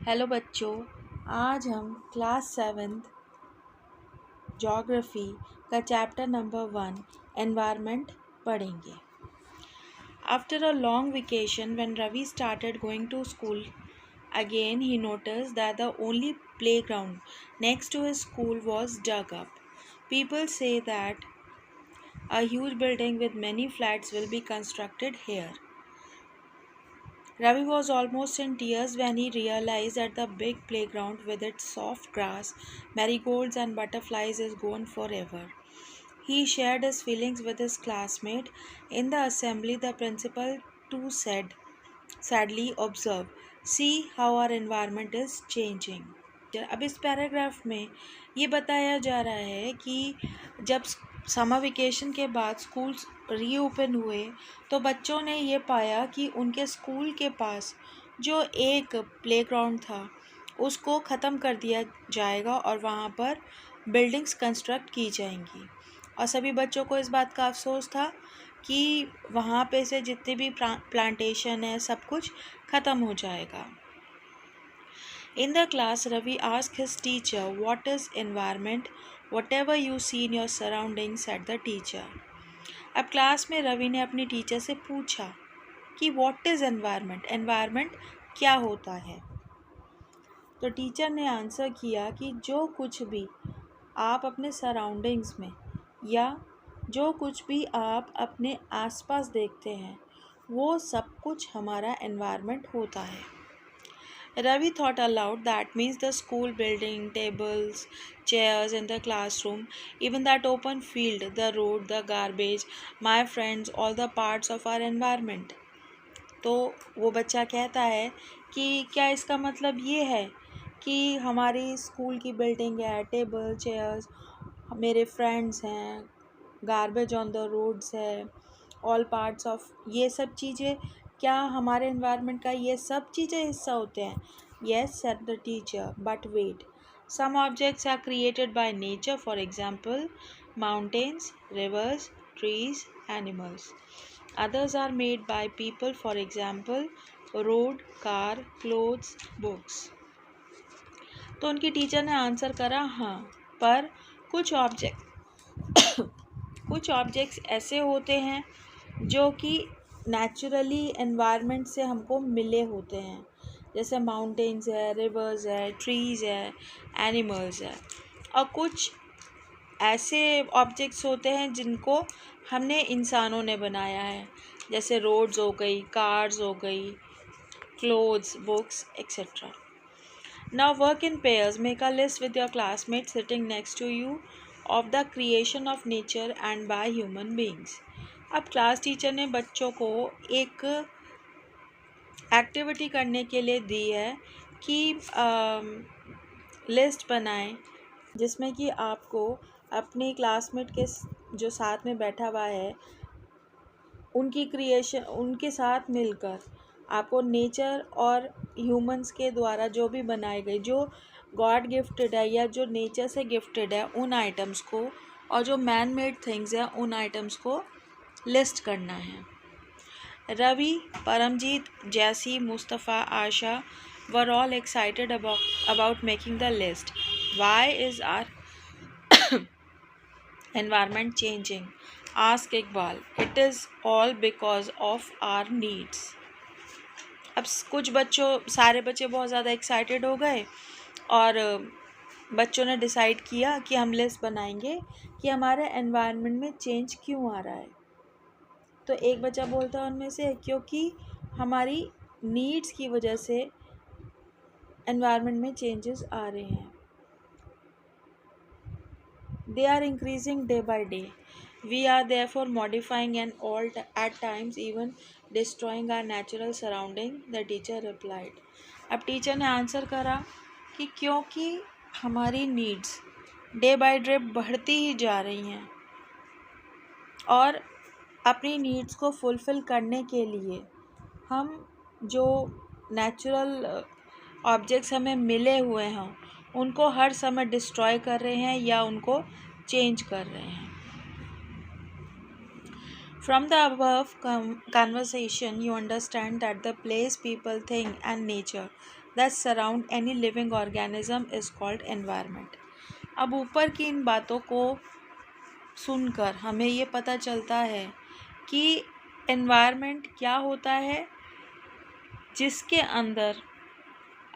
Hello बच्चों, आज हम क्लास 7th ज्योग्राफी का चैप्टर नंबर 1 एनवायरनमेंट पढ़ेंगे। After a long vacation when Ravi started going to school again he noticed that the only playground next to his school was dug up. People say that a huge building with many flats will be constructed here. Ravi was almost in tears when he realized that the big playground with its soft grass, marigolds, and butterflies is gone forever. He shared his feelings with his classmate. In the assembly, the principal too said, sadly observed, See how our environment is changing. अब इस paragraph में ये बताया जा रहा है कि जब समर वेकेशन के बाद स्कूल्स रीओपन हुए तो बच्चों ने ये पाया कि उनके स्कूल के पास जो एक प्लेग्राउंड था उसको ख़त्म कर दिया जाएगा और वहाँ पर बिल्डिंग्स कंस्ट्रक्ट की जाएंगी। और सभी बच्चों को इस बात का अफसोस था कि वहाँ पे से जितने भी प्लांटेशन है सब कुछ ख़त्म हो जाएगा। In the class, Ravi asked his teacher, What is environment? Whatever you see in your surroundings, said the teacher. अब क्लास में रवि ने अपनी टीचर से पूछा कि व्हाट इज़ एनवायरनमेंट, एनवायरनमेंट क्या होता है। तो टीचर ने आंसर किया कि जो कुछ भी आप अपने सराउंडिंग्स में या जो कुछ भी आप अपने आसपास देखते हैं वो सब कुछ हमारा एनवायरनमेंट होता है। Ravi thought aloud, that means the school building, tables, chairs in the classroom, even that open field, the road, the garbage, my friends, all the parts of our environment. तो वो बच्चा कहता है कि क्या इसका मतलब ये है कि हमारी स्कूल की बिल्डिंग है, टेबल, चेयर्स, मेरे फ्रेंड्स हैं, गार्बेज ऑन द रोड्स है, ऑल पार्ट्स ऑफ, ये सब चीज़ें क्या हमारे एनवायरनमेंट का ये सब चीज़ें हिस्सा होते हैं? Yes, said the teacher, but wait. Some objects are created by nature, for example, mountains, rivers, trees, animals. Others are made by people, for example, road, car, clothes, books. तो उनकी टीचर ने आंसर करा हाँ, पर कुछ objects ऐसे होते हैं जो कि नेचुरली एनवायरनमेंट से हमको मिले होते हैं, जैसे माउंटेन्स है, रिवर्स है, ट्रीज़ है, एनिमल्स है। और कुछ ऐसे ऑब्जेक्ट्स होते हैं जिनको हमने इंसानों ने बनाया है, जैसे रोड्स हो गई, कार्स हो गई, clothes, books etcetera. Now work in pairs. Make a list with your classmates sitting next to you of the creation of nature and by human beings. अब क्लास टीचर ने बच्चों को एक एक्टिविटी करने के लिए दी है कि लिस्ट बनाएं जिसमें कि आपको अपने क्लासमेट के जो साथ में बैठा हुआ है उनकी क्रिएशन, उनके साथ मिलकर आपको नेचर और ह्यूमंस के द्वारा जो भी बनाए गए, जो गॉड गिफ्टेड है या जो नेचर से गिफ्टेड है, उन आइटम्स को और जो मैन मेड थिंग्स हैं उन आइटम्स को लिस्ट करना है। Ravi, Paramjit, Jessie, Mustafa, Asha were all excited about making the list. Why is our environment changing? Ask Iqbal. It is all because of our needs. अब सारे बच्चे बहुत ज़्यादा एक्साइटेड हो गए और बच्चों ने डिसाइड किया कि हम लिस्ट बनाएंगे कि हमारे एनवायरनमेंट में चेंज क्यों आ रहा है। तो एक बच्चा बोलता है उनमें से, क्योंकि हमारी नीड्स की वजह से एनवायरनमेंट में चेंजेस आ रहे हैं। They are increasing day by day. We are therefore modifying and at times even destroying our natural surrounding, the teacher replied. अब टीचर ने आंसर करा कि क्योंकि हमारी नीड्स डे बाय डे बढ़ती ही जा रही हैं और अपनी नीड्स को फुलफ़िल करने के लिए हम जो नेचुरल ऑब्जेक्ट्स हमें मिले हुए हैं उनको हर समय डिस्ट्रॉय कर रहे हैं या उनको चेंज कर रहे हैं। From the above conversation, you understand that the place, people, thing and nature that surround any living organism is called environment. अब ऊपर की इन बातों को सुनकर हमें ये पता चलता है कि एनवायरनमेंट क्या होता है, जिसके अंदर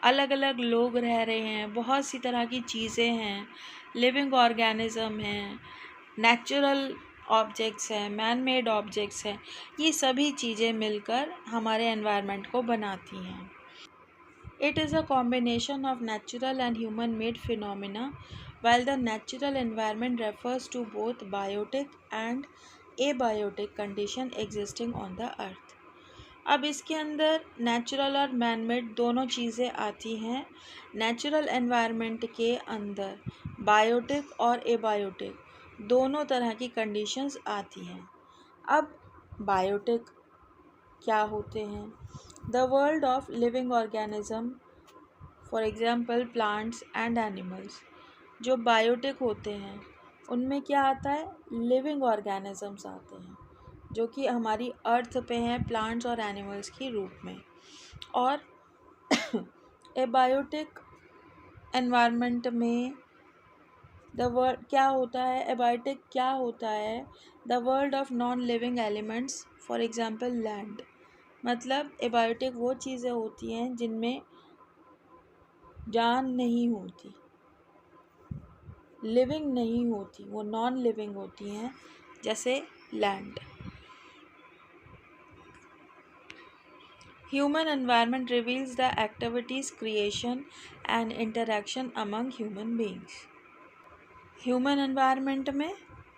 अलग अलग लोग रह रहे हैं, बहुत सी तरह की चीज़ें हैं, लिविंग ऑर्गेनिज्म हैं, नेचुरल ऑब्जेक्ट्स हैं, मैन मेड ऑब्जेक्ट्स हैं। ये सभी चीज़ें मिलकर हमारे एनवायरनमेंट को बनाती हैं। It is a combination of natural and human made phenomena, while the natural environment refers to both biotic and abiotic condition existing on the earth. अब इसके अंदर नेचुरल और मैन मेड दोनों चीज़ें आती हैं। नेचुरल एनवायरनमेंट के अंदर बायोटिक और एबायोटिक दोनों तरह की कंडीशंस आती हैं। अब बायोटिक क्या होते हैं? The world of living organism, for example plants and animals. जो बायोटिक होते हैं उनमें क्या आता है? लिविंग ऑर्गेनिजम्स आते हैं जो कि हमारी अर्थ पे हैं, प्लांट्स और एनिमल्स के रूप में। और एबायोटिक एनवायरनमेंट में द वर्ल्ड क्या होता है? एबायोटिक क्या होता है? The world of non living elements, for example land. मतलब एबायोटिक वो चीज़ें होती हैं जिनमें जान नहीं होती, लिविंग नहीं होती, वो नॉन लिविंग होती हैं, जैसे land. Human environment reveals the activities, creation and interaction among human beings. Human environment में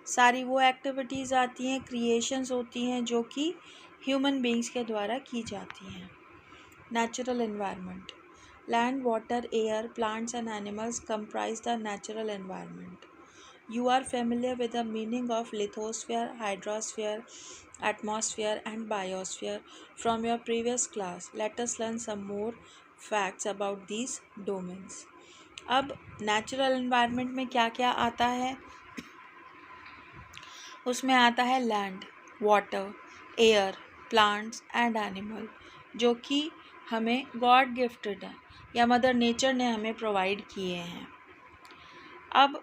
सारी वो एक्टिविटीज़ आती हैं, क्रिएशंस होती हैं जो कि ह्यूमन बींग्स के द्वारा की जाती हैं। Natural environment, land, water, air, plants and animals comprise the natural environment. You are familiar with the meaning of lithosphere, hydrosphere, atmosphere and biosphere from your previous class. Let us learn some more facts about these domains. अब natural environment में क्या क्या आता है? उसमें आता है land, water, air, plants and animal, जो कि हमें गॉड गिफ्टेड है या मदर नेचर ने हमें प्रोवाइड किए हैं। अब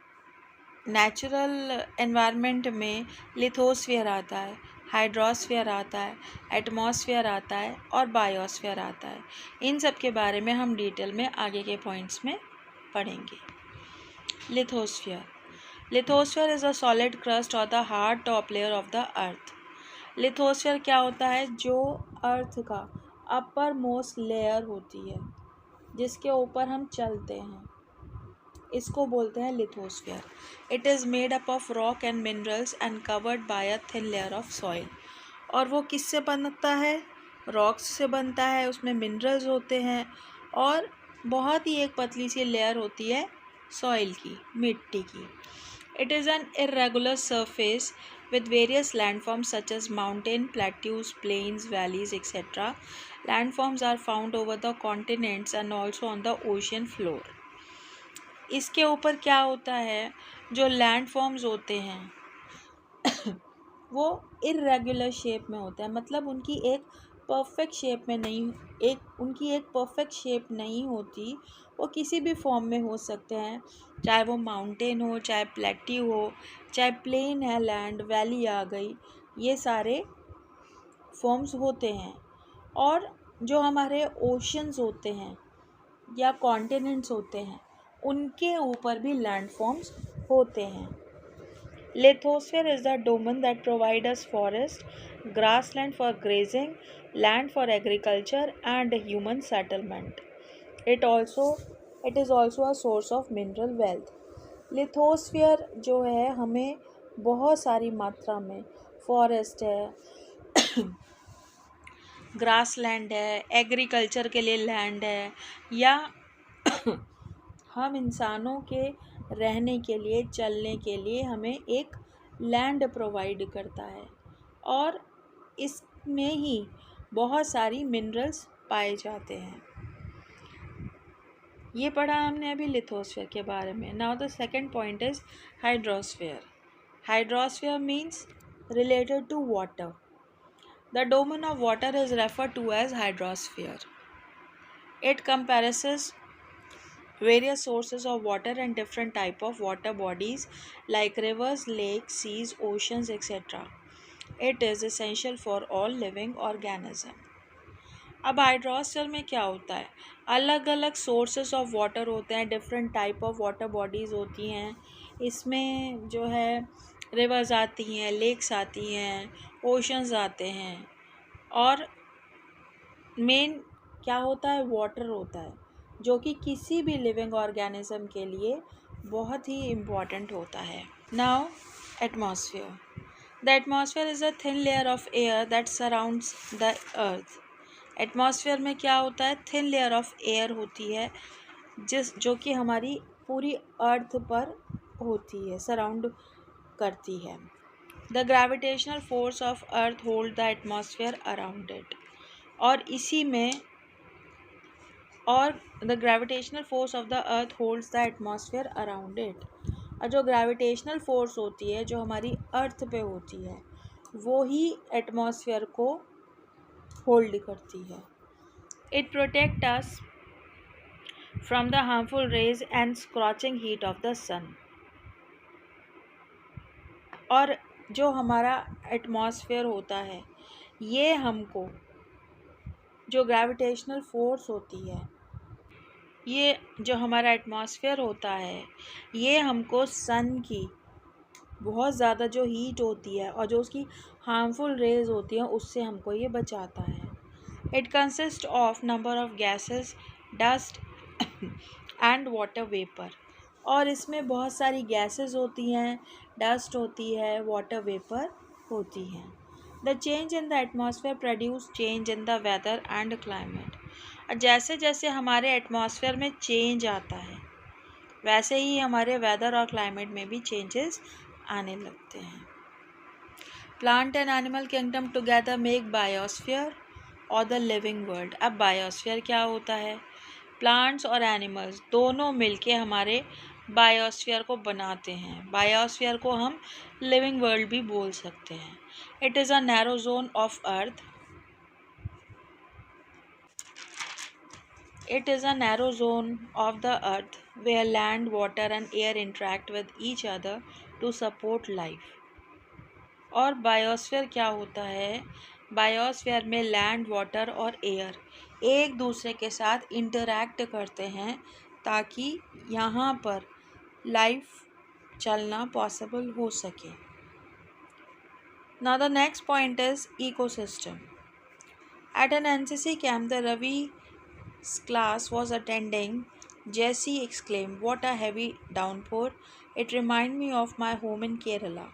नेचुरल एनवायरनमेंट में लिथोस्फीयर आता है, हाइड्रोस्फीयर आता है, एटमॉस्फेयर आता है और बायोस्फीयर आता है। इन सब के बारे में हम डिटेल में आगे के पॉइंट्स में पढ़ेंगे। Lithosphere, lithosphere is a solid crust और the hard top layer of the earth. Lithosphere क्या होता है? जो अर्थ का अपर मोस्ट लेयर होती है, जिसके ऊपर हम चलते हैं, इसको बोलते हैं lithosphere. It is made up of rock and minerals and covered by a thin layer of soil. और वो किससे बनता है? रॉक्स से बनता है, उसमें मिनरल्स होते हैं और बहुत ही एक पतली सी लेयर होती है सॉइल की, मिट्टी की. It is an irregular surface with various landforms such as mountain, plateaus, plains, valleys, etc. Landforms are found over the continents and also on the ocean floor. इसके ऊपर क्या होता है? जो लैंडफॉर्म्स होते हैं वो इर्रेगुलर शेप में होते हैं, मतलब उनकी एक परफेक्ट शेप में नहीं, उनकी एक परफेक्ट शेप नहीं होती. वो किसी भी फॉर्म में हो सकते हैं, चाहे वो माउंटेन हो, चाहे प्लेट्यू हो, चाहे प्लेन है, लैंड, वैली आ गई, ये सारे फॉर्म्स होते हैं. और जो हमारे ओशंस होते हैं या कॉन्टिनेंट्स होते हैं, उनके ऊपर भी लैंड फॉर्म्स होते हैं. Lithosphere is the domain that provides us forest, grassland for grazing, land for agriculture and human settlement. It is also a source of mineral wealth. Lithosphere जो है हमें बहुत सारी मात्रा में फॉरेस्ट है, ग्रासलैंड है, एग्रीकल्चर के लिए लैंड है, या हम इंसानों के रहने के लिए, चलने के लिए हमें एक लैंड प्रोवाइड करता है. और इसमें ही बहुत सारी मिनरल्स पाए जाते हैं. ये पढ़ा हमने अभी लिथोस्फीयर के बारे में. Now the second point is hydrosphere. Hydrosphere means related to water. The domain of water is referred to as hydrosphere. It compares various sources of water and different type of water bodies like rivers, lakes, seas, oceans, etc. It is essential for all living organism. अब hydrosphere में क्या होता है, अलग अलग sources of water होते हैं, different type of water bodies होती हैं. इसमें जो है रिवर्स आती हैं, लेक्स आती हैं, ओशंस आते हैं, और मेन क्या होता है, वाटर होता है, जो कि किसी भी लिविंग ऑर्गेनिज्म के लिए बहुत ही इम्पॉर्टेंट होता है. Now atmosphere. The atmosphere is a thin layer of air that surrounds the earth. Atmosphere में क्या होता है, थिन लेयर ऑफ एयर होती है जो कि हमारी पूरी अर्थ पर होती है, सराउंड करती है. The gravitational force of earth hold the atmosphere around it. और इसी में और the gravitational force of the earth holds the atmosphere around it. और जो ग्रेविटेशनल फोर्स होती है जो हमारी अर्थ पे होती है वो ही एटमॉस्फेयर को होल्ड करती है. It protect us from the harmful rays and scorching heat of the sun. और जो हमारा एटमॉस्फेयर होता है ये हमको, जो ग्रेविटेशनल फोर्स होती है, ये जो हमारा एटमॉस्फेयर होता है ये हमको सन की बहुत ज़्यादा जो हीट होती है और जो उसकी हार्मफुल रेज होती हैं उससे हमको ये बचाता है. It consist of number of gases, dust and water vapour. और इसमें बहुत सारी गैसेस होती हैं, डस्ट होती है, वाटर वेपर होती हैं. The change in the atmosphere produce change in the weather and climate. और जैसे जैसे हमारे एटमॉस्फेयर में चेंज आता है वैसे ही हमारे वेदर और क्लाइमेट में भी चेंजेस आने लगते हैं. Plant and animal kingdom together make biosphere और द लिविंग वर्ल्ड. अब बायोस्फीयर क्या होता है, प्लांट्स और एनिमल्स दोनों मिलके हमारे बायोस्फीयर को बनाते हैं. बायोस्फीयर को हम लिविंग वर्ल्ड भी बोल सकते हैं. It is a narrow zone of earth. It is a narrow zone of the earth where land, water and air interact with each other to support life. और बायोस्फीयर क्या होता है, बायोस्फीयर में land, water और air एक दूसरे के साथ इंटरैक्ट करते हैं ताकि यहाँ पर लाइफ चलना पॉसिबल हो सके. Now the next point is ecosystem. At an NCC camp, the Ravi's class was attending. Jessie exclaimed, "What a heavy downpour! It reminds me of my home in Kerala.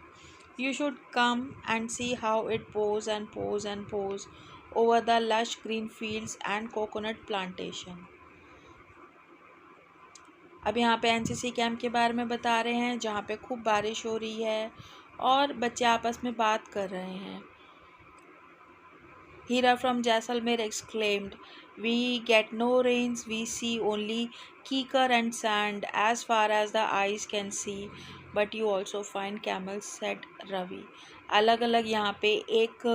You should come and see how it pours and pours and pours over the lush green fields and coconut plantation." अब यहाँ पे NCC camp के बारे में बता रहे हैं जहाँ पे खूब बारिश हो रही है और बच्चे आपस में बात कर रहे हैं. Hira from Jaisalmer exclaimed, "We get no rains, we see only kikar and sand as far as the eyes can see, but you also find camels," said Ravi. अलग अलग यहाँ पे एक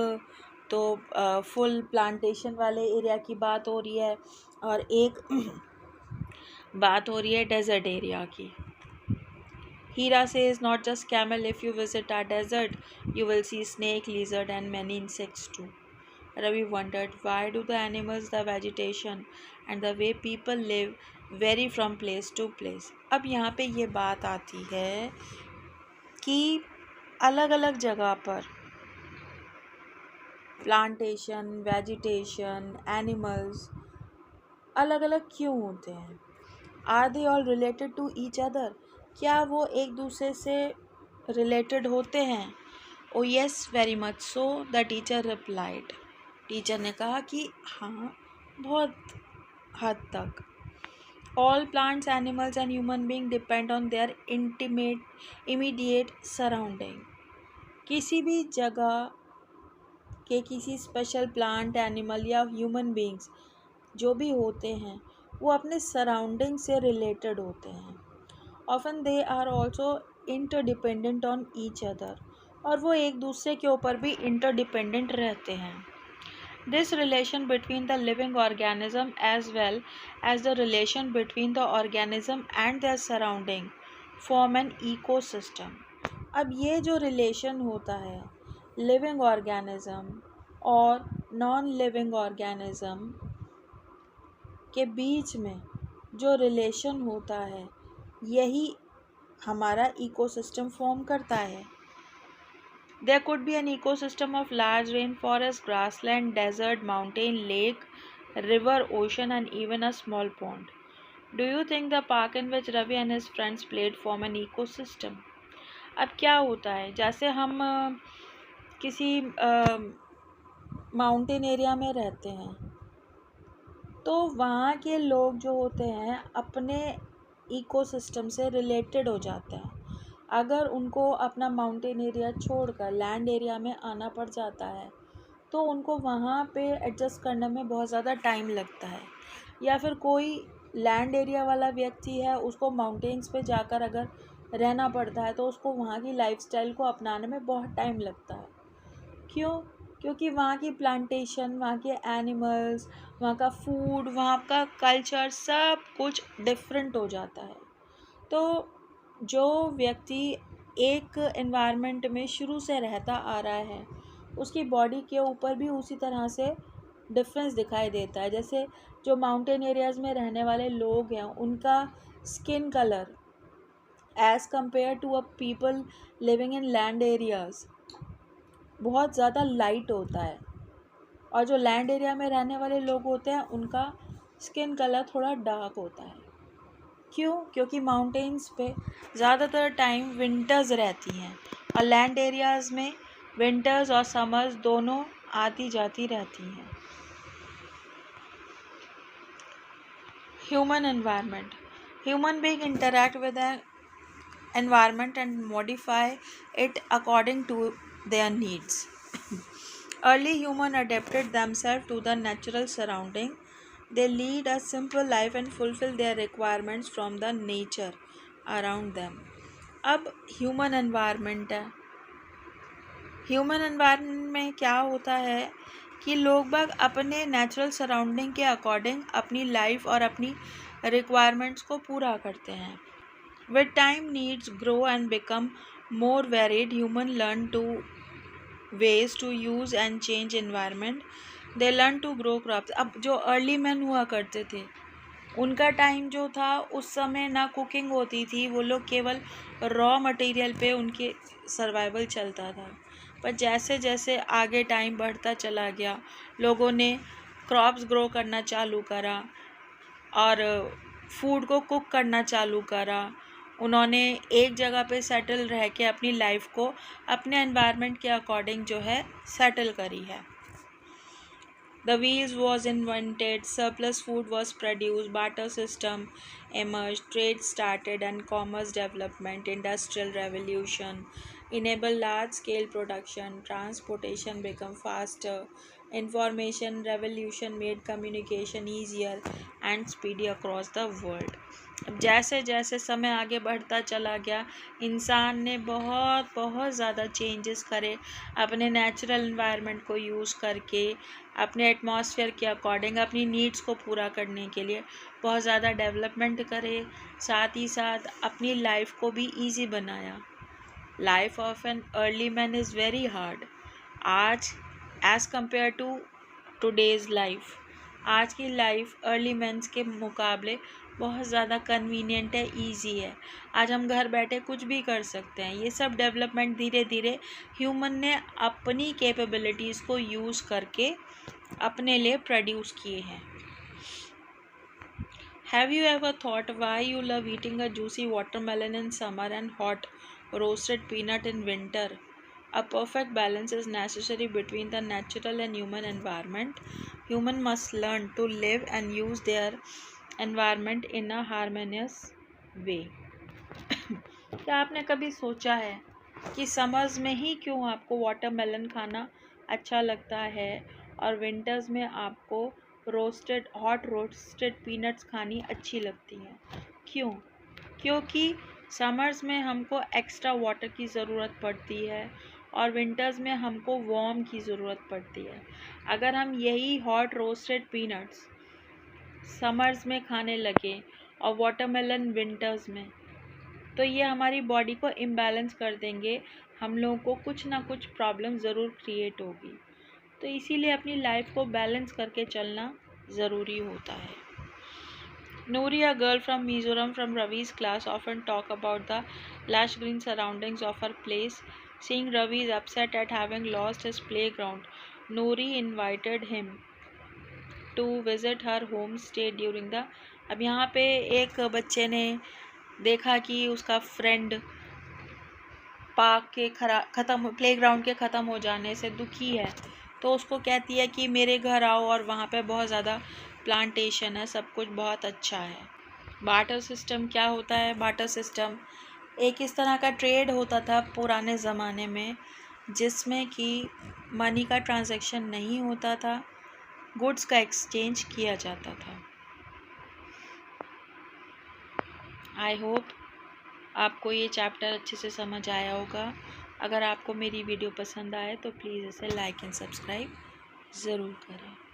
तो फुल प्लांटेशन वाले एरिया की बात हो रही है और एक बात हो रही है डेजर्ट एरिया की. Hira says, "Not just camel, if you visit our desert, you will see snake, lizard and many insects too." Ravi wondered, why do the animals, the vegetation and the way people live vary from place to place? अब यहाँ पे ये बात आती है कि अलग अलग जगह पर प्लांटेशन, वेजिटेशन, एनिमल्स अलग अलग क्यों होते हैं? Are they all related to each other? क्या वो एक दूसरे से रिलेटेड होते हैं? Oh yes, very much so, the teacher replied. Teacher ने कहा कि हाँ, बहुत हद तक. All plants, animals and human being depend on their immediate surrounding. किसी भी जगह के किसी स्पेशल प्लांट, एनिमल या ह्यूमन बीइंग्स जो भी होते हैं वो अपने सराउंडिंग से रिलेटेड होते हैं. Often they are also interdependent on each other. और वो एक दूसरे के ऊपर भी इंटरडिपेंडेंट रहते हैं. This relation between the living organism as well as the relation between the organism and their surrounding form an ecosystem. अब ये जो रिलेशन होता है लिविंग ऑर्गेनिज्म और नॉन लिविंग ऑर्गेनिज्म के बीच में जो रिलेशन होता है यही हमारा इकोसिस्टम फॉर्म करता है. There could be an ecosystem of large rainforest, grassland, desert, mountain, lake, river, ocean, and even a small pond. Do you think the park in which Ravi and his friends played form an ecosystem? अब क्या होता है जैसे हम किसी mountain area में रहते हैं तो वहाँ के लोग जो होते हैं अपने इकोसिस्टम से रिलेटेड हो जाते हैं. अगर उनको अपना माउंटेन एरिया छोड़कर लैंड एरिया में आना पड़ जाता है तो उनको वहाँ पे एडजस्ट करने में बहुत ज़्यादा टाइम लगता है. या फिर कोई लैंड एरिया वाला व्यक्ति है उसको माउंटेन्स पे जाकर अगर रहना पड़ता है तो उसको वहाँ की लाइफस्टाइल को अपनाने में बहुत टाइम लगता है. क्यों? क्योंकि वहाँ की प्लांटेशन, वहाँ के एनिमल्स, वहाँ का फूड, वहाँ का कल्चर सब कुछ डिफरेंट हो जाता है. तो जो व्यक्ति एक एनवायरनमेंट में शुरू से रहता आ रहा है उसकी बॉडी के ऊपर भी उसी तरह से डिफरेंस दिखाई देता है. जैसे जो माउंटेन एरियाज़ में रहने वाले लोग हैं उनका skin colour as compare to a people living in land areas बहुत ज़्यादा लाइट होता है. और जो लैंड एरिया में रहने वाले लोग होते हैं उनका स्किन कलर थोड़ा डार्क होता है. क्यों? क्योंकि माउंटेन्स पे ज़्यादातर टाइम विंटर्स रहती हैं और लैंड एरियाज़ में विंटर्स और समर्स दोनों आती जाती रहती हैं. Human environment. Human being interact with the environment and modify it according to their needs. Early humans adapted themselves to the natural surrounding. They lead a simple life and fulfill their requirements from the nature around them. अब human environment है. Human environment में क्या होता है कि लोग बाग अपने natural surrounding के अकॉर्डिंग अपनी लाइफ और अपनी रिक्वायरमेंट्स को पूरा करते हैं. With time, needs grow and become more varied. Humans learn to ways to use and change environment. They learn to grow crops. अब जो अर्ली मैन हुआ करते थे उनका टाइम जो था उस समय ना कुकिंग होती थी. वो लोग केवल रॉ मटेरियल पे उनके सर्वाइवल चलता था. पर जैसे जैसे आगे टाइम बढ़ता चला गया लोगों ने क्रॉप्स ग्रो करना चालू करा और फूड को कुक करना चालू करा. उन्होंने एक जगह पे सेटल रह के अपनी लाइफ को अपने एनवायरनमेंट के अकॉर्डिंग जो है सेटल करी है. The wheels was invented, surplus food was produced, barter system emerged, trade started and commerce development, industrial revolution enabled large scale production, transportation became faster, information revolution made communication easier and speedy across the world. अब जैसे जैसे समय आगे बढ़ता चला गया इंसान ने बहुत बहुत ज़्यादा चेंजेस करे अपने नेचुरल एनवायरनमेंट को यूज़ करके अपने एटमॉस्फेयर के अकॉर्डिंग अपनी नीड्स को पूरा करने के लिए बहुत ज़्यादा डेवलपमेंट करे. साथ ही साथ अपनी लाइफ को भी इजी बनाया. Life of an early man is very hard. आज as compare to today's life आज की लाइफ अर्ली मैन्स के मुकाबले बहुत ज़्यादा कन्वीनियंट है, इजी है. आज हम घर बैठे कुछ भी कर सकते हैं. ये सब डेवलपमेंट धीरे धीरे ह्यूमन ने अपनी कैपेबिलिटीज़ को यूज़ करके अपने लिए प्रोड्यूस किए हैं. Have you ever thought why you love eating a juicy watermelon in summer and hot roasted peanut in winter? A perfect balance is necessary between the natural and human environment. Human must learn to live and use their environment in a harmonious way. क्या आपने कभी सोचा है कि summers में ही क्यों आपको watermelon खाना अच्छा लगता है और विंटर्स में आपको हॉट रोस्टेड पीनट्स खानी अच्छी लगती है? क्यों? क्योंकि समर्स में हमको एक्स्ट्रा वाटर की ज़रूरत पड़ती है और विंटर्स में हमको वार्म की ज़रूरत पड़ती है। अगर हम यही हॉट रोस्टेड पीनट्स समर्स में खाने लगे और वाटरमेलन विंटर्स में, तो ये हमारी बॉडी को इम्बैलेंस कर देंगे, हम लोगों को कुछ ना कुछ प्रॉब्लम ज़रूर क्रिएट होगी। तो इसीलिए अपनी लाइफ को बैलेंस करके चलना ज़रूरी होता है। Noori, a girl from Mizoram from Ravi's class, often talk about the lush green surroundings of her place. Seeing Ravi is upset at having lost his playground, Noori invited him to visit her homestay during the। अब यहाँ पे एक बच्चे ने देखा कि उसका friend park के प्लेग्राउंड के ख़त्म हो जाने से दुखी है, तो उसको कहती है कि मेरे घर आओ और वहाँ पे बहुत ज़्यादा प्लांटेशन है, सब कुछ बहुत अच्छा है। बार्टर सिस्टम क्या होता है? बार्टर सिस्टम एक इस तरह का ट्रेड होता था पुराने ज़माने में, जिसमें कि मनी का ट्रांजैक्शन नहीं होता था, गुड्स का एक्सचेंज किया जाता था। आई होप आपको ये चैप्टर अच्छे से समझ आया होगा। अगर आपको मेरी वीडियो पसंद आए तो प्लीज़ इसे लाइक एंड सब्सक्राइब ज़रूर करें।